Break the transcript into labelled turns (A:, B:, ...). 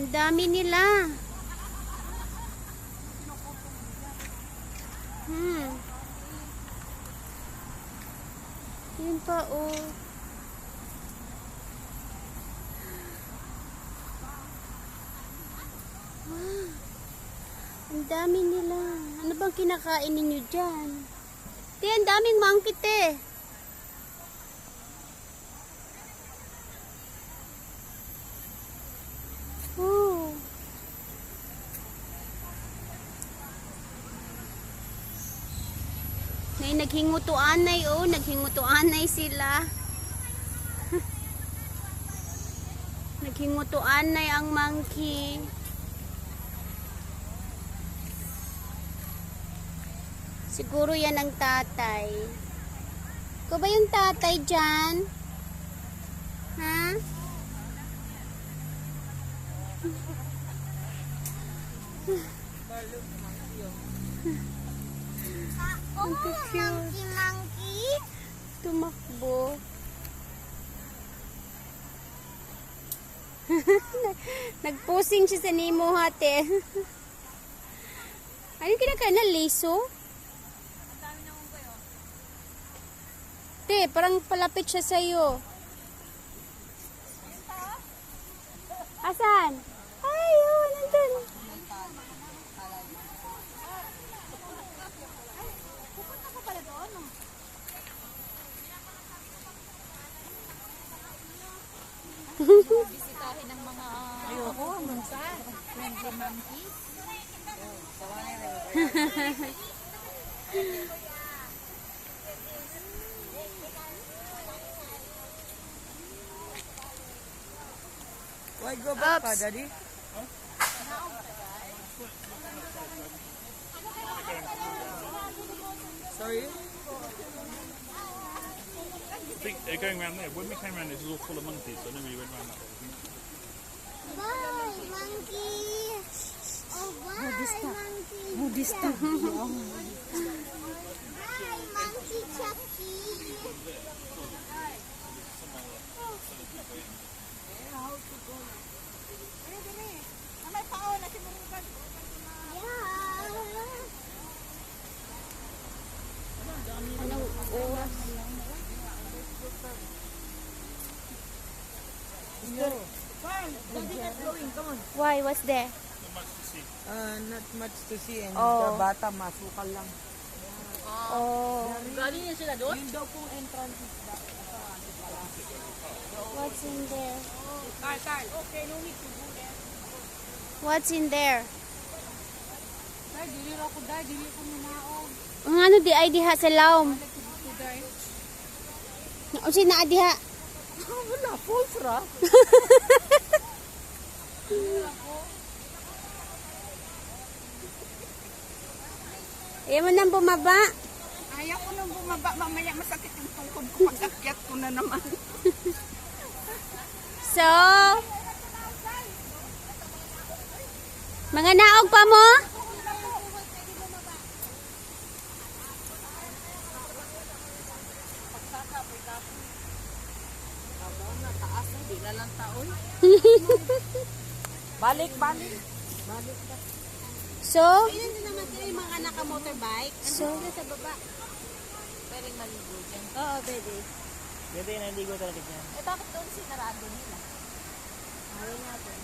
A: Ang dami nila. Yun pa, oh. Ang dami nila. Ano bang kinakain ninyo dyan? Te, ang daming monkey, te. Oh. Naghingutuanay, oh. Naghingutuanay sila. Naghingutuanay ang monkey. Siguro yan ang tatay. Ikaw ba yung tatay dyan? Ha? Ang cute.
B: Monkey.
A: Tumakbo. Nagposing siya sa nemo, hate. Ano kinakain na? Liso? Te, parang palapit siya sa'yo. Asan? Ay, oh, nandun.
B: Pupunta ka pala doon, no? Bisitahin ng mga ayoko, mansa. Friendly monkeys.
C: Why go back, pa, Daddy? Sorry?
D: I think they're going around there. When we came around, this was all full of monkeys, so I never really went around that way.
B: Bye, monkey. Oh, bye, monkey.
C: Budista.
B: Bye, monkey Chucky.
A: Anong oras?
C: Daddy not going, come on.
A: Why? What's there?
D: Not much to see.
C: Not much to see and
A: Oh.
C: the bata masukal lang.
A: Oh.
C: Galing na sila doon? Yung daw pong entrance is
A: What's in there?
C: Carl, okay, no need to go there.
A: What's in there?
C: Dahil, dili ako dahil, dili ko minaog.
A: Ang ano di ay diha sa lawm.
C: Dahil,
A: Usi na diha.
C: wala, false ra.
A: Ayaw mo nang bumaba.
C: Ayaw ko nang bumaba, mamaya masakit yung tungkod ko pag-akyat ko na naman.
A: So, mga naog pa mo?
C: Balik.
A: So,
B: Ayun din naman sila yung mga naka-motorbike.
A: So?
B: Sa baba.
C: Pwedeng maligo dyan.
B: Oo, pwede.
C: Pwede naligo talaga dyan.
B: Eh, bakit doon sinarado nila?
C: Ayaw natin.